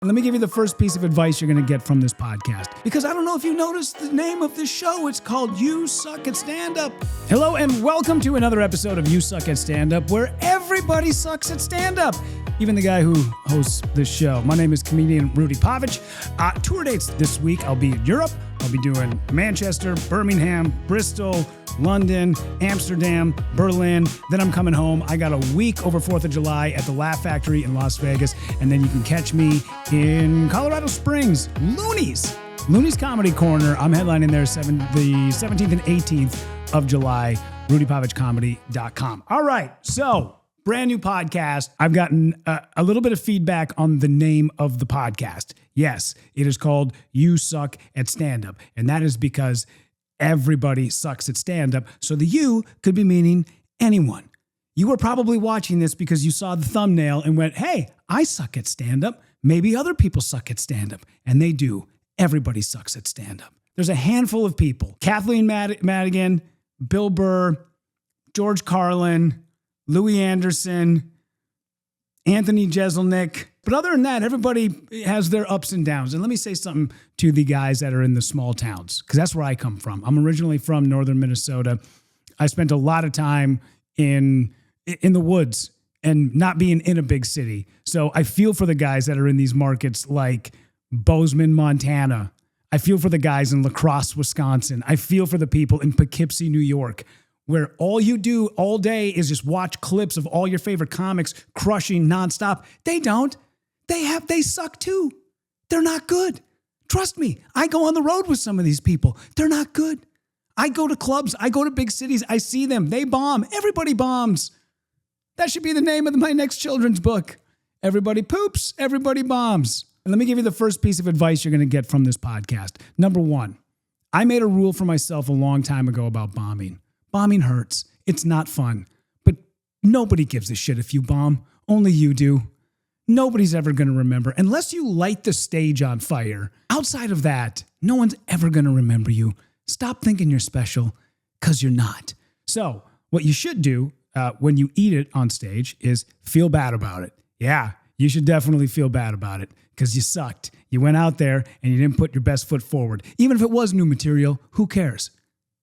Let me give you the first piece of advice you're going to get from this podcast. Because I don't know if you noticed the name of this show. It's called You Suck at Stand-Up. Hello and welcome to another episode of You Suck at Stand-Up, where everybody sucks at stand-up. Even the guy who hosts this show. My name is comedian Rudy Pavich. Tour dates this week. I'll be in Europe. I'll be doing Manchester, Birmingham, Bristol, London, Amsterdam, Berlin. Then I'm coming home. I got a week over 4th of July at the Laugh Factory in Las Vegas. And then you can catch me in Colorado Springs, Looney's Comedy Corner. I'm headlining there the 17th and 18th of July, rudypavichcomedy.com. All right, so brand new podcast. I've gotten a little bit of feedback on the name of the podcast. Yes, it is called You Suck at Stand-Up. And that is because everybody sucks at stand-up. So the you could be meaning anyone. You were probably watching this because you saw the thumbnail and went, hey, I suck at stand-up. Maybe other people suck at stand-up. And they do. Everybody sucks at stand-up. There's a handful of people. Kathleen Madigan, Bill Burr, George Carlin, Louis Anderson, Anthony Jeselnik. But other than that, everybody has their ups and downs. And let me say something to the guys that are in the small towns, because that's where I come from. I'm originally from northern Minnesota. I spent a lot of time in the woods and not being in a big city. So I feel for the guys that are in these markets like Bozeman, Montana. I feel for the guys in La Crosse, Wisconsin. I feel for the people in Poughkeepsie, New York, where all you do all day is just watch clips of all your favorite comics crushing nonstop. They don't. They suck too. They're not good. Trust me. I go on the road with some of these people. They're not good. I go to clubs. I go to big cities. I see them. They bomb. Everybody bombs. That should be the name of my next children's book. Everybody poops. Everybody bombs. And let me give you the first piece of advice you're going to get from this podcast. Number one, I made a rule for myself a long time ago about bombing. Bombing hurts. It's not fun. But nobody gives a shit if you bomb. Only you do. Nobody's ever going to remember. Unless you light the stage on fire. Outside of that, no one's ever going to remember you. Stop thinking you're special, because you're not. So what you should do when you eat it on stage is feel bad about it. Yeah, you should definitely feel bad about it, because you sucked. You went out there and you didn't put your best foot forward. Even if it was new material, who cares?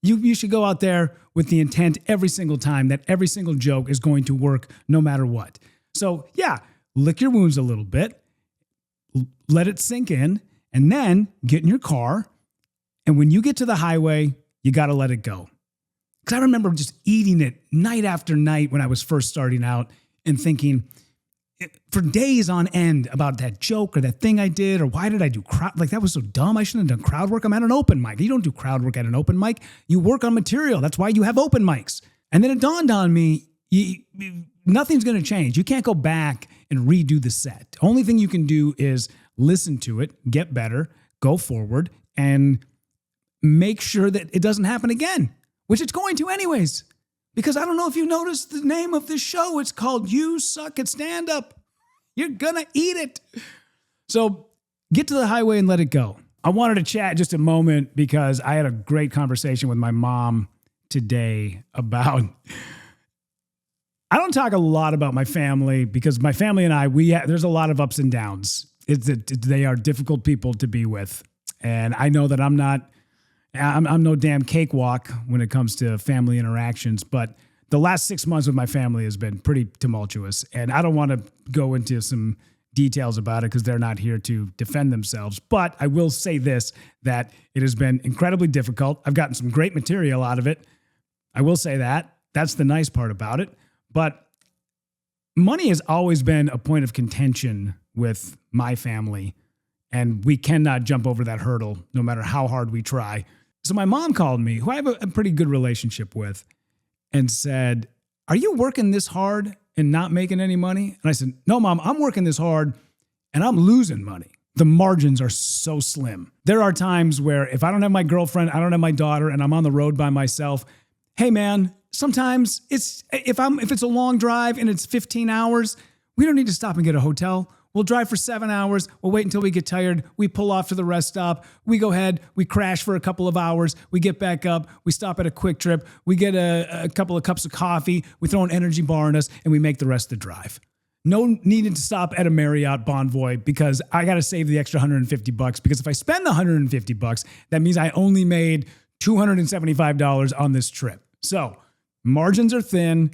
You should go out there with the intent every single time that every single joke is going to work no matter what. So yeah, lick your wounds a little bit, let it sink in, and then get in your car. And when you get to the highway, you got to let it go. Because I remember just eating it night after night when I was first starting out and thinking for days on end about that joke or that thing I did, or why did I do crowd? Like, that was so dumb. I shouldn't have done crowd work. I'm at an open mic. You don't do crowd work at an open mic. You work on material. That's why you have open mics. And then it dawned on me, nothing's going to change. You can't go back and redo the set. The only thing you can do is listen to it, get better, go forward, and make sure that it doesn't happen again, which it's going to anyways. Because I don't know if you noticed the name of this show. It's called You Suck at Stand-Up. You're going to eat it. So get to the highway and let it go. I wanted to chat just a moment because I had a great conversation with my mom today about... I don't talk a lot about my family because my family and I, there's a lot of ups and downs. They are difficult people to be with. And I know that I'm no damn cakewalk when it comes to family interactions, but the last 6 months with my family has been pretty tumultuous. And I don't want to go into some details about it because they're not here to defend themselves. But I will say this, that it has been incredibly difficult. I've gotten some great material out of it. I will say that. That's the nice part about it. But money has always been a point of contention with my family, and we cannot jump over that hurdle no matter how hard we try. So my mom called me, who I have a pretty good relationship with, and said, "Are you working this hard and not making any money?" And I said, "No, Mom, I'm working this hard and I'm losing money. The margins are so slim. There are times where if I don't have my girlfriend, I don't have my daughter, and I'm on the road by myself, hey man, sometimes if it's a long drive and it's 15 hours, we don't need to stop and get a hotel. We'll drive for 7 hours. We'll wait until we get tired. We pull off to the rest stop. We go ahead. We crash for a couple of hours. We get back up. We stop at a Quick Trip. We get a couple of cups of coffee. We throw an energy bar in us, and we make the rest of the drive. No needing to stop at a Marriott Bonvoy because I got to save the extra $150 because if I spend the $150, that means I only made $275 on this trip. So margins are thin.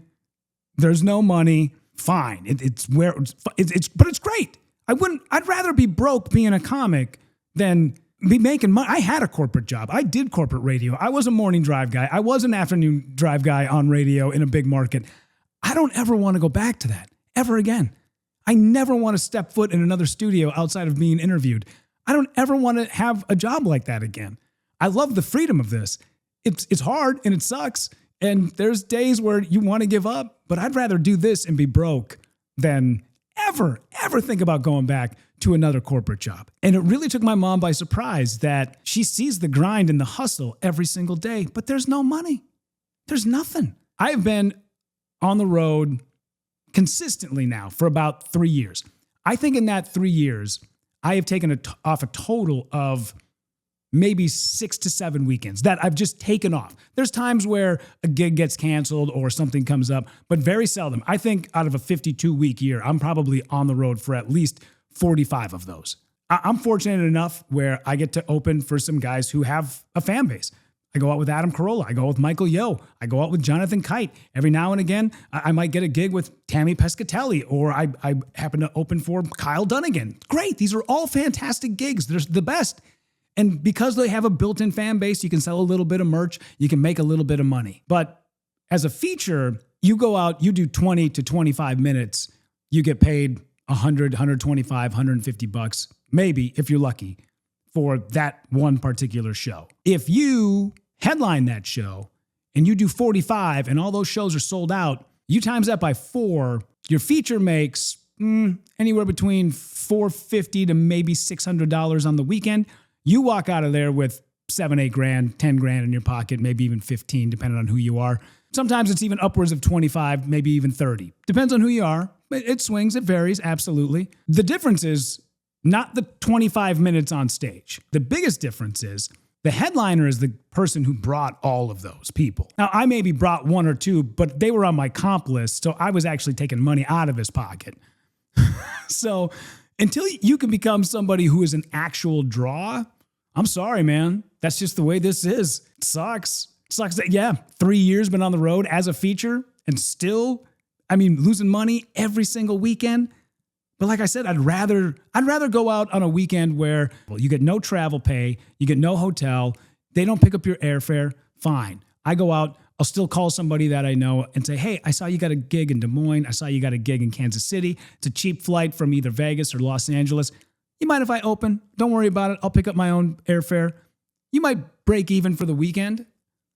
There's no money. Fine. But it's great. I'd rather be broke being a comic than be making money. I had a corporate job. I did corporate radio. I was a morning drive guy. I was an afternoon drive guy on radio in a big market. I don't ever want to go back to that ever again. I never want to step foot in another studio outside of being interviewed. I don't ever want to have a job like that again. I love the freedom of this. It's hard and it sucks. And there's days where you want to give up, but I'd rather do this and be broke than ever think about going back to another corporate job. And it really took my mom by surprise that she sees the grind and the hustle every single day, but there's no money. There's nothing. I have been on the road consistently now for about 3 years. I think in that 3 years, I have taken off a total of maybe 6 to 7 weekends that I've just taken off. There's times where a gig gets canceled or something comes up, but very seldom. I think out of a 52-week year, I'm probably on the road for at least 45 of those. I'm fortunate enough where I get to open for some guys who have a fan base. I go out with Adam Carolla. I go out with Michael Yo. I go out with Jonathan Kite. Every now and again, I might get a gig with Tammy Pescatelli, or I happen to open for Kyle Dunnigan. Great. These are all fantastic gigs. They're the best. And because they have a built-in fan base, you can sell a little bit of merch. You can make a little bit of money. But as a feature, you go out, you do 20 to 25 minutes. You get paid $100, $125, $150, maybe if you're lucky, for that one particular show. If you headline that show and you do 45 and all those shows are sold out, you times that by 4, your feature makes anywhere between $450 to maybe $600 on the weekend. You walk out of there with 7, 8 grand, 10 grand in your pocket, maybe even 15, depending on who you are. Sometimes it's even upwards of 25, maybe even 30. Depends on who you are. It swings, it varies, absolutely. The difference is not the 25 minutes on stage. The biggest difference is the headliner is the person who brought all of those people. Now, I maybe brought 1 or 2, but they were on my comp list, so I was actually taking money out of his pocket. So until you can become somebody who is an actual draw, I'm sorry, man. That's just the way this is. It sucks. It sucks that, 3 years been on the road as a feature and still, losing money every single weekend. But like I said, I'd rather go out on a weekend where you get no travel pay, you get no hotel, they don't pick up your airfare. Fine. I go out, I'll still call somebody that I know and say, hey, I saw you got a gig in Des Moines. I saw you got a gig in Kansas City. It's a cheap flight from either Vegas or Los Angeles. You mind if I open? Don't worry about it. I'll pick up my own airfare. You might break even for the weekend.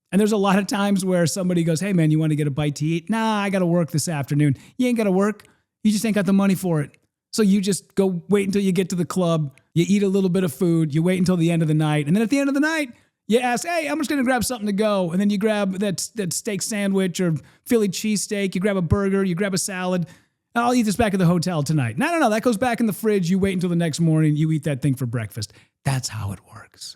And there's a lot of times where somebody goes, hey, man, you want to get a bite to eat? Nah, I got to work this afternoon. You ain't got to work. You just ain't got the money for it. So you just go wait until you get to the club. You eat a little bit of food. You wait until the end of the night. And then at the end of the night, you ask, hey, I'm just going to grab something to go. And then you grab that steak sandwich or Philly cheesesteak. You grab a burger. You grab a salad. I'll eat this back at the hotel tonight. No. That goes back in the fridge. You wait until the next morning. You eat that thing for breakfast. That's how it works.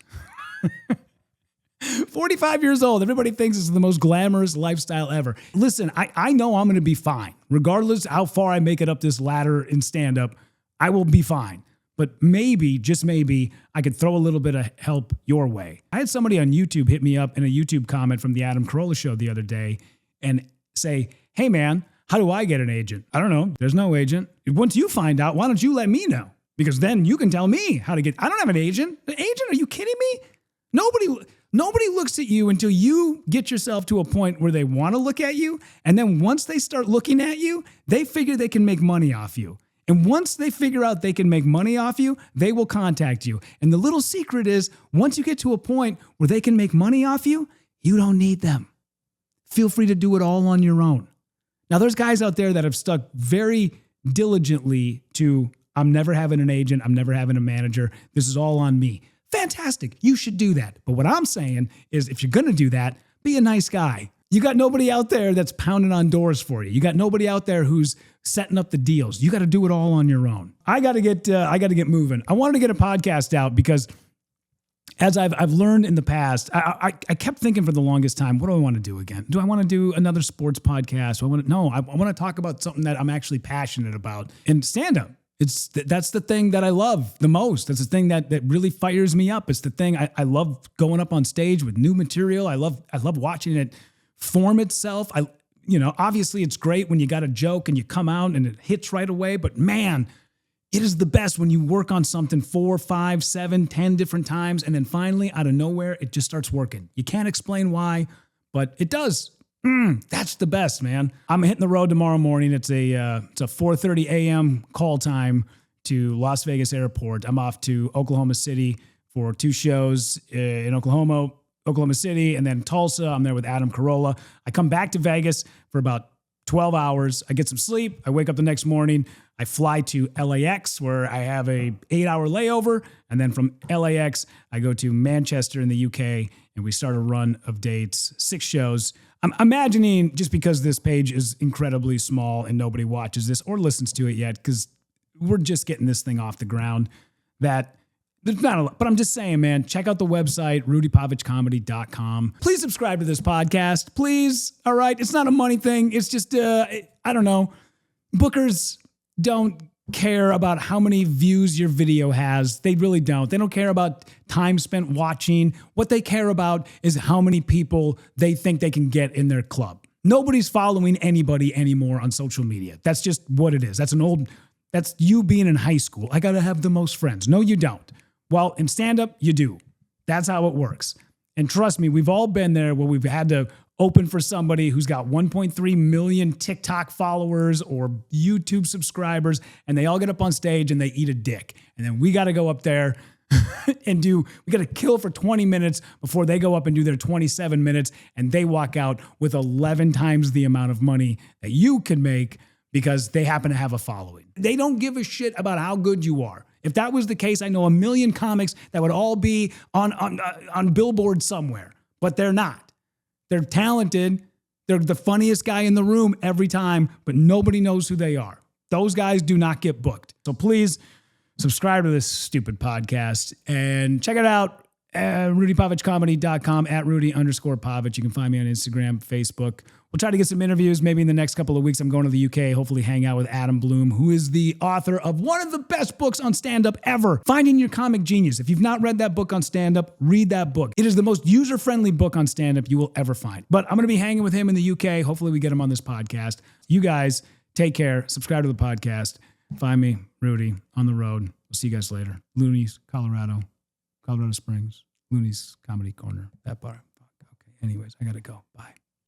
45 years old. Everybody thinks it's the most glamorous lifestyle ever. Listen, I know I'm going to be fine. Regardless how far I make it up this ladder in stand-up, I will be fine. But maybe, just maybe, I could throw a little bit of help your way. I had somebody on YouTube hit me up in a YouTube comment from the Adam Carolla show the other day and say, hey, man, how do I get an agent? I don't know. There's no agent. Once you find out, why don't you let me know? Because then you can tell me how to get. I don't have an agent. An agent? Are you kidding me? Nobody looks at you until you get yourself to a point where they want to look at you. And then once they start looking at you, they figure they can make money off you. And once they figure out they can make money off you, they will contact you. And the little secret is, once you get to a point where they can make money off you, you don't need them. Feel free to do it all on your own. Now, there's guys out there that have stuck very diligently to, I'm never having an agent, I'm never having a manager, this is all on me. Fantastic. You should do that. But what I'm saying is, if you're going to do that, be a nice guy. You got nobody out there that's pounding on doors for you. You got nobody out there who's setting up the deals. You got to do it all on your own. I got to get moving. I wanted to get a podcast out because as I've learned in the past, I kept thinking for the longest time, what do I want to do again? Do I want to do another sports podcast? I want to talk about something that I'm actually passionate about. And stand-up, that's the thing that I love the most. That's the thing that really fires me up. It's the thing I love going up on stage with new material. I love watching it form itself. Obviously it's great when you got a joke and you come out and it hits right away, but man, it is the best when you work on something 4, 5, 7, 10 different times, and then finally, out of nowhere, it just starts working. You can't explain why, but it does. That's the best, man. I'm hitting the road tomorrow morning. It's a 4:30 a.m. call time to Las Vegas Airport. I'm off to Oklahoma City for 2 shows in Oklahoma City, and then Tulsa. I'm there with Adam Carolla. I come back to Vegas for about 12 hours. I get some sleep. I wake up the next morning. I fly to LAX where I have a 8-hour layover. And then from LAX, I go to Manchester in the UK and we start a run of dates, 6 shows. I'm imagining, just because this page is incredibly small and nobody watches this or listens to it yet, because we're just getting this thing off the ground, that there's not a lot, but I'm just saying, man, check out the website, rudypavichcomedy.com. Please subscribe to this podcast, please. All right. It's not a money thing. It's just, I don't know. Bookers don't care about how many views your video has. They really don't. They don't care about time spent watching. What they care about is how many people they think they can get in their club. Nobody's following anybody anymore on social media. That's just what it is. That's you being in high school. I got to have the most friends. No, you don't. Well, in stand-up, you do. That's how it works. And trust me, we've all been there where we've had to open for somebody who's got 1.3 million TikTok followers or YouTube subscribers, and they all get up on stage and they eat a dick. And then we got to go up there and we got to kill for 20 minutes before they go up and do their 27 minutes, and they walk out with 11 times the amount of money that you can make because they happen to have a following. They don't give a shit about how good you are. If that was the case, I know a million comics that would all be on Billboard somewhere, but they're not. They're talented. They're the funniest guy in the room every time, but nobody knows who they are. Those guys do not get booked. So please subscribe to this stupid podcast and check it out at rudypavichcomedy.com, at Rudy_Pavich. You can find me on Instagram, Facebook. We'll try to get some interviews. Maybe in the next couple of weeks, I'm going to the UK, hopefully hang out with Adam Bloom, who is the author of one of the best books on stand-up ever, Finding Your Comic Genius. If you've not read that book on stand-up, read that book. It is the most user-friendly book on stand-up you will ever find. But I'm going to be hanging with him in the UK. Hopefully we get him on this podcast. You guys, take care. Subscribe to the podcast. Find me, Rudy, on the road. We'll see you guys later. Looney's, Colorado Springs. Looney's Comedy Corner. That bar. Okay. Anyways, I got to go. Bye.